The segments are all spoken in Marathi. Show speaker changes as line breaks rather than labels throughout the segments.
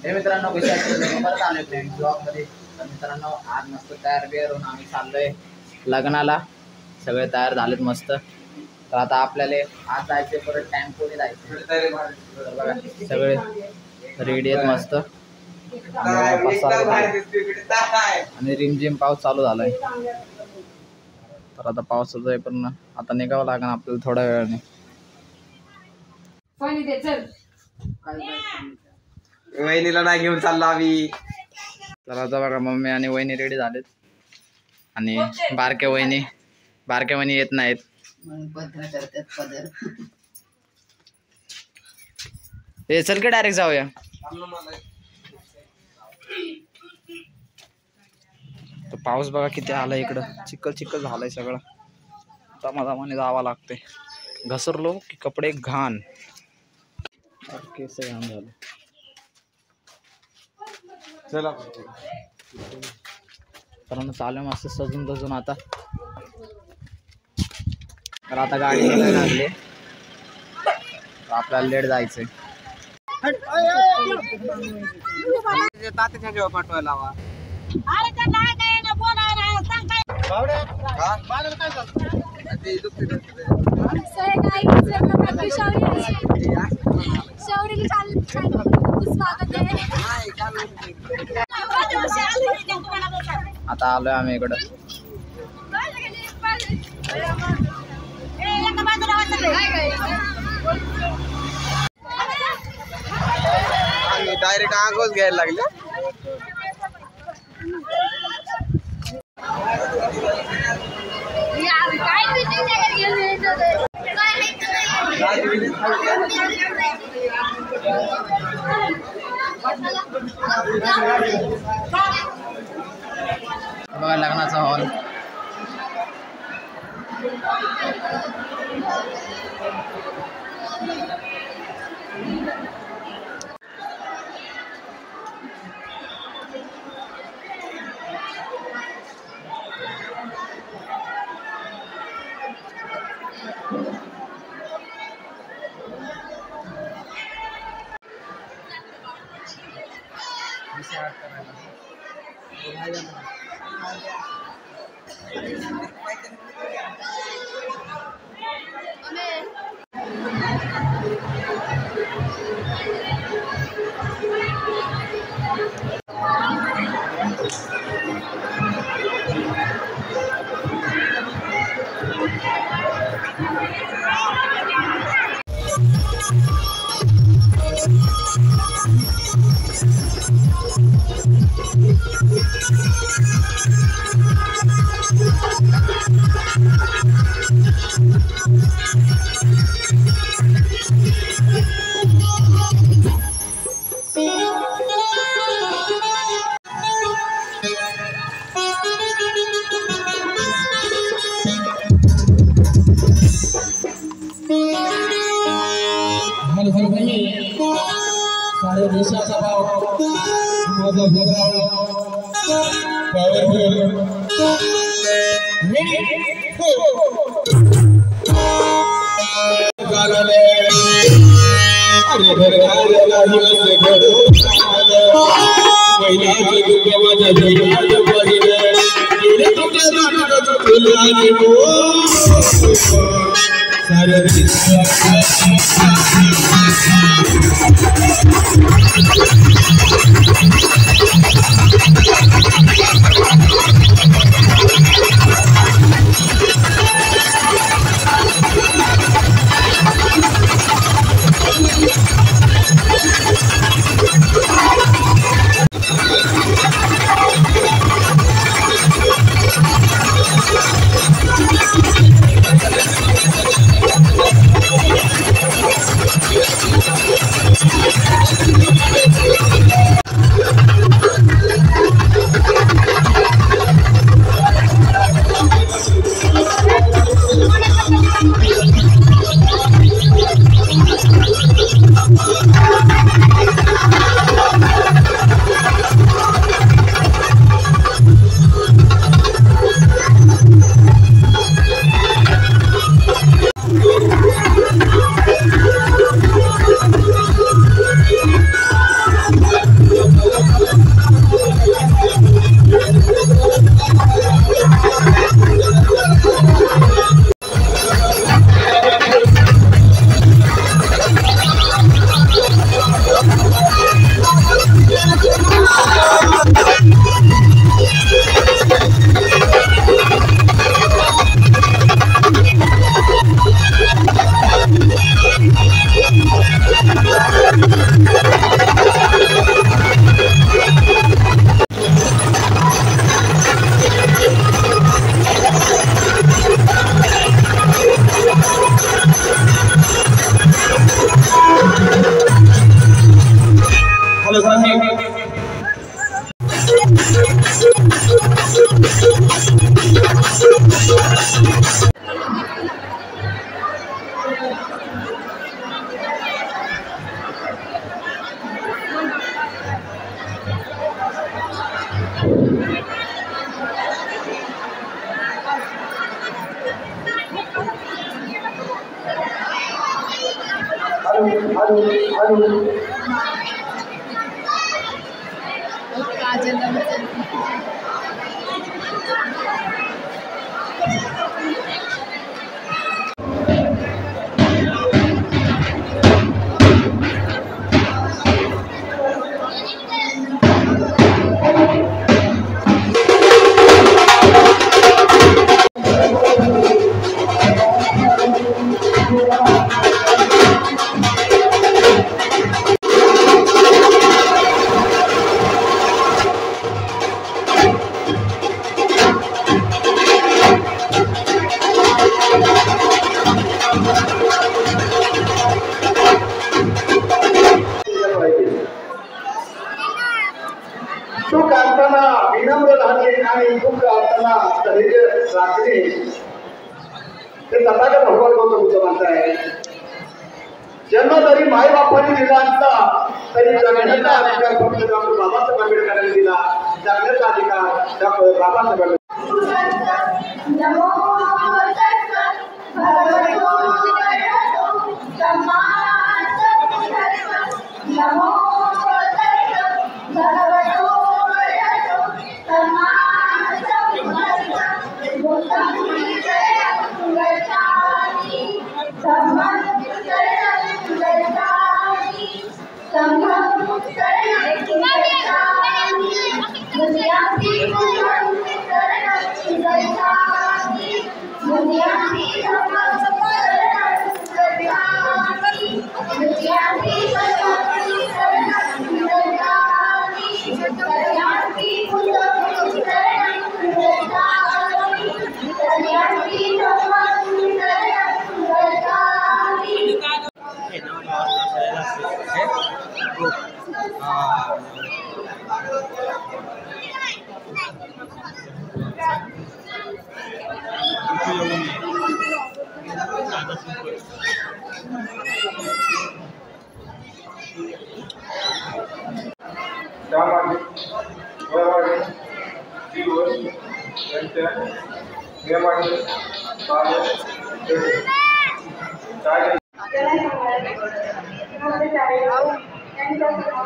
हे मित्रांनो कशा परत आले फ्रेंड ब्लॉग मध्ये. तर मित्रांनो आज मस्त तयार बियार होऊन आम्ही चाललोय लग्नाला. सगळे तयार झालेत मस्त. तर आता आपल्याला आज जायचे परत टेम्पोने जायचं. सगळे रेडी आहेत मस्त. आणि रिमझिम पाऊस चालू झालाय. तर आता पावसाचं आहे पण आता निघावं लागेल आपल्याला थोड्या वेळाने.
वहिनीला नाही घेऊन चाललो आम्ही.
तर आता बघा मम्मी आणि वहिनी रेडी झालेत. आणि बारक्या वहिनी येत नाहीत. हे चल की डायरेक्ट जाऊया. तर पाऊस बघा किती आलाय इकडं. चिखल झालाय सगळं. दमादमाने जावं लागतंय. घसरलो की कपडे घाण. केस घाण झाले.
चला
कारण चालू मस्त सजून धजून आता. तर आता गाडी निघायला लागली. आपल्याला लेट जायचंय.
तात्याच्या जेव्हा पाठवायला हवा.
आता आलोय आम्ही इकडं.
डायरेक्ट आंघोळ घ्यायला लागले.
बघा लग्नाचा हॉल.
सारे देशाचा भाव माझा
सुख असताना विनम्र राहणे आणि दुःख असताना धैर्य राखणे ते तथागत भगवान गौतम बुद्ध म्हणताय. जन्म जरी माय बापाने दिला असता तरी जगण्याचा अधिकार फक्त डॉक्टर बाबासाहेब आंबेडकरांनी दिला. जगण्याचा अधिकार डॉक्टर बाबासाहेब आंबेडकर.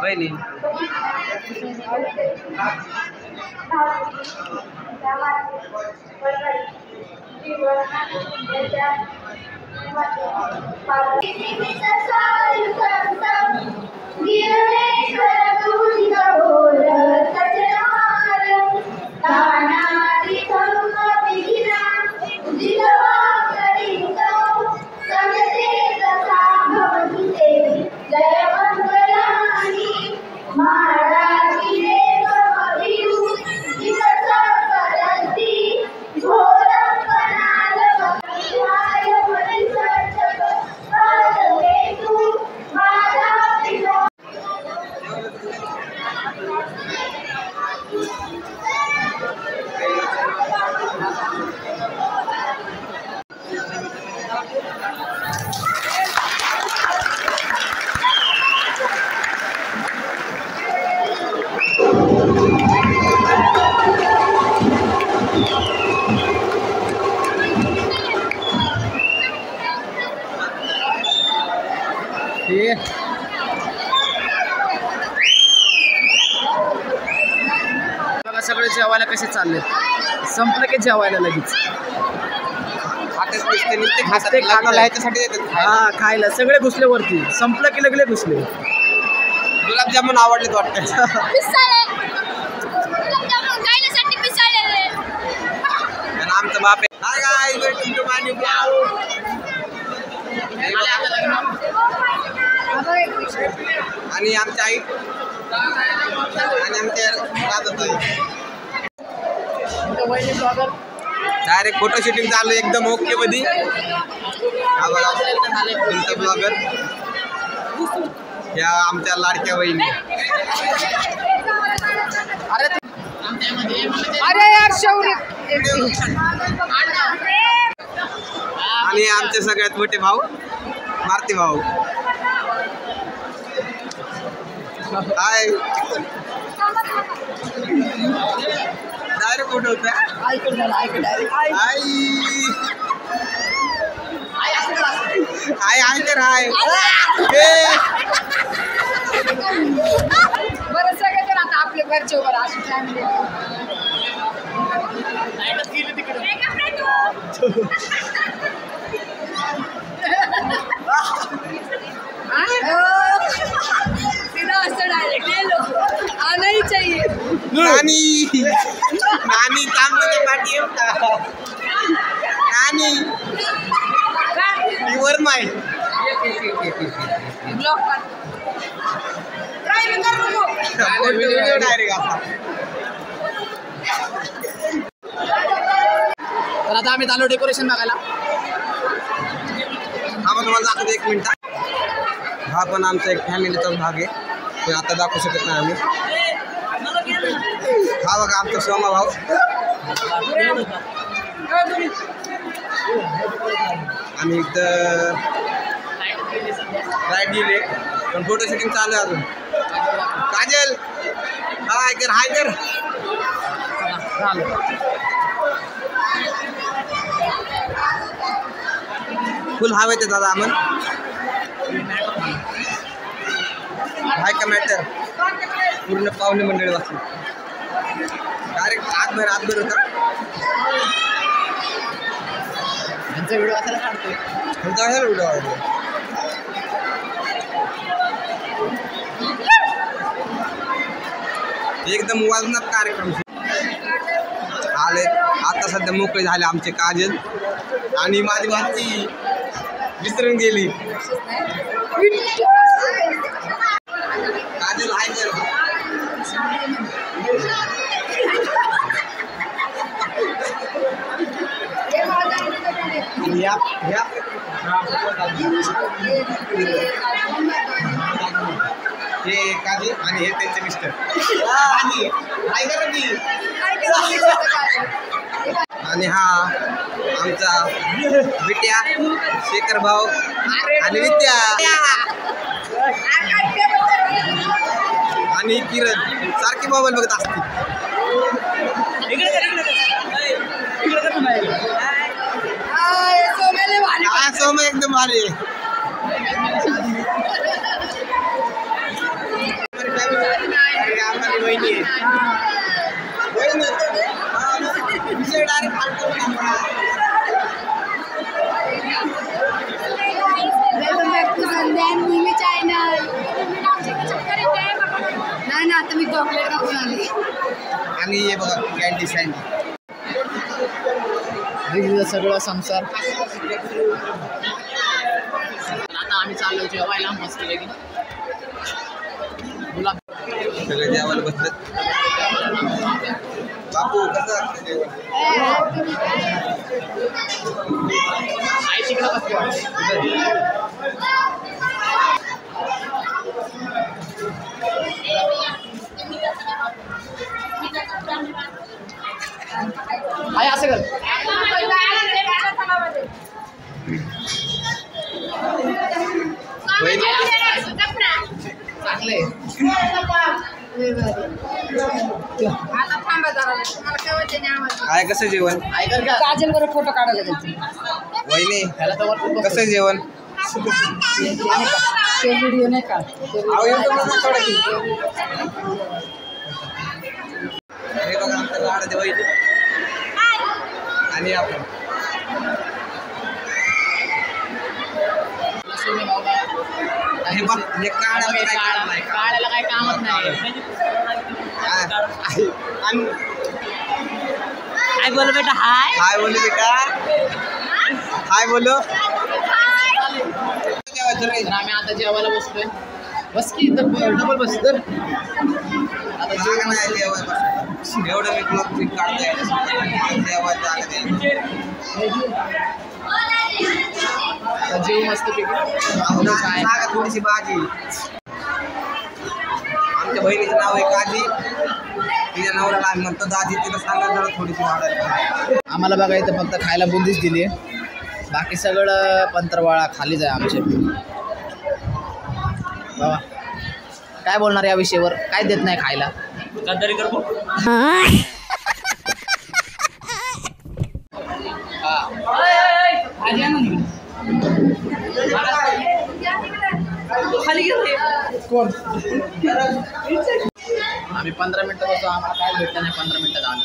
बहिणी
बघा सगळे जेवायला कसे चालले. संपलं की जेवायला लगेच. हा खायला सगळे घुसले वरती. संपलं की लगले घुसले.
गुलाबजामुन आवडले वाटतं. आमचं बाप आणि आमच्या आई आणि आमच्या डायरेक्ट फोटो शूटिंग चालू एकदम ओके मध्ये. ब्लॉगर या आमच्या लाडक्या बहिणी
अरे यार शौर्य
आणि आमचे सगळ्यात मोठे भाऊ मारुती भाऊ. हाय डायरेक्ट कुठं होतं हाय हाय तर हाय
बरं सगळे तर आता आपले घरचे वर अशी फॅमिली सीधा असं डायरेक्ट ले लो आना ही चाहिए
नानी नानी थांबते पाठी नानी युवर माय
ब्लॉक कर ड्राइविंग कर नको
व्हिडिओ डायरेक्ट आपला.
तर आता आम्ही चालू डेकोरेशन बघायला.
हा मग तुम्हाला दाखवतो 1 मिनिट. हा पण आमचा एक फॅमिलीचाच भाग आहे पण आता दाखवू शकत नाही आम्ही. हा बघा आमचा सोमा भाऊ आणि इथं राईट गेले पण फोटो शूटिंग चालू आहे अजून. काजल हाय कर हाय कर. फुल हवे ते दादा आम्हाला हाय का मॅटर पूर्ण पाहुणे मंडळी वाचली डायरेक्ट आतभर होता.
त्यांचा व्हिडिओ असायला काढतोय.
व्हिडिओ आवडला. एकदम वजनात कार्यक्रम आले. आता सध्या मोकळे झाले आमचे काजल आणि माझी भाची विसरून गेली. काजल हाय कर. हे काजल आणि हे त्यांचे मिस्टर आणि हा आमचा विट्या शेखर भाऊ आणि विद्या आणि किरण सारखी मोबाईल बघत असते. हा सोम एकदम भारी आहे. वहिनी
मूवी चॅनल नाही ना आता मी चॉकलेट खाऊन आली.
आणि हे बघा कॅन्डी सँडी
सगळं संसार. आता आम्ही चाललो जेवायला मस्त पैकी. गुलाब
सगळे जेवायला बसतात. बापू कसं असतं जेवण.
आई तिकडे बसते. आई असं कर. चांगले
आता थांबा जरा मला काय वाटतं नाही आम्हाला.
काय कसं जेवण
ऐकर का
काजल बरं फोटो काढायला गेलते.
वहिनी
त्याला तर वरती
कसं जेवण.
ते व्हिडिओ नाही का
अहो YouTube थोडं की. हे बघा आमच्या लाडाचे वहिनी आणि आपण हे बघ हे
काढायला काय कामच नाही.
काय बोल बेटा हाय
हाय बोलो बेटा हाय बोलो.
तर आम्ही आता जेवायला बसतोय. बस की डबल बस तर आता
जागा नाही जेवायला. एवढं मी ब्लॉग काढतोय जेवायला जागा द्यायला.
जेव मस्त पैकी.
जागा थोडीशी भाजी. आमच्या बहिणीचं नाव आहे काजी. तिच्या नवऱ्याला आम्ही म्हणतो दाजी. तिला सांगा जरा थोडीशी वाढायला.
आम्हाला बघा इथं फक्त खायला बुंदीच दिली आहे, बाकी सगळं पंतरवाळा खालीच आहे आमचे. बाबा काय बोलणार या विषयावर? काय देत नाही खायला? आम्ही 15 मिनिटं बसतो, आम्हाला काय भेटलं नाही. 15 मिनिटं झालं,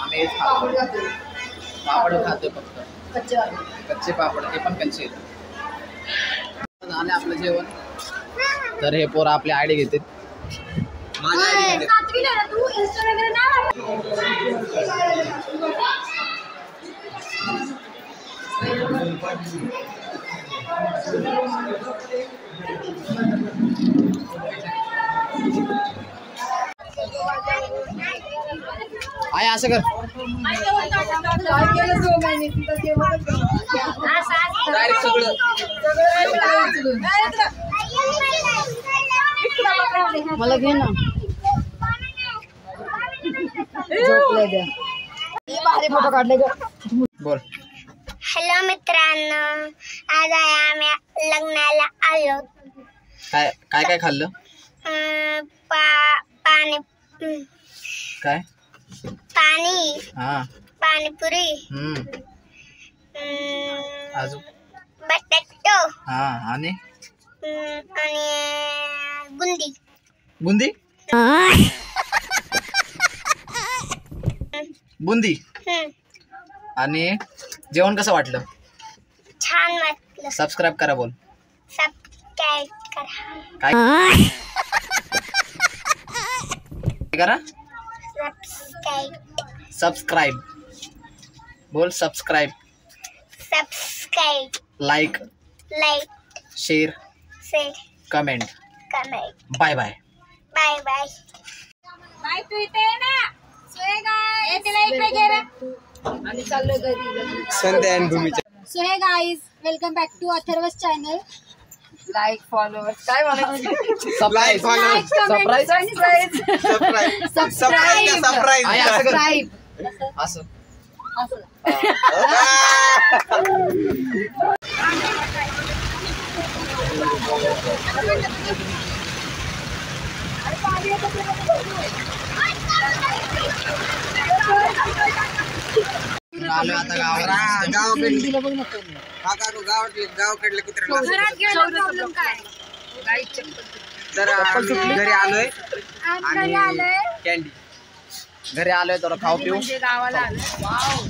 आम्ही हेच खातो. पापड खातोय फक्त, कच्चे पापड, ते पण कच्चे. झाले आपलं जेवण. तर हे पोरं आपली आयडी घेतात. आहे असं कर.
डायरेक्ट सगळं
मला घे ना. फोटो काढले ग.
बोल.
हॅलो मित्रांनो, आज आहे आम्ही लग्नाला आलो.
काय काय काय खाल्लं?
पाणी
काय?
पाणी
हा.
पाणीपुरी,
अजून
बटाटो
हा. आणि
आणि बुंदी.
बुंदी. बुंदी. आणि जेवण कसं वाटलं?
छान वाटलं.
सबस्क्राईब करा. बोल.
सबस्क्राईब करा.
काय करा? सबस्क्राईब. बोल. Subscribe,
subscribe,
like, share, comment. Bye bye.
Bye bye.
Bye. तू इथे ये ना. सोहे गाईज, तिला इकडे घे रे. आणि चाललो घरी.
संध्या आणि भूमीच्या.
सो हे guys, welcome back to Atharva's channel. Like, followers, काय म्हणायचं?
सरप्राईज. सरप्राईज.
सबस्क्राईब.
असं आलो आता गावाला.
गावाकडले कुत्र्याला
घरात गेलो प्रॉब्लेम काय?
तर आम्ही घरी आलोय आणि कॅन्डी.
घरी आलोय तर खाऊ पिऊ.
म्हणजे गावाला आलोय. वाव.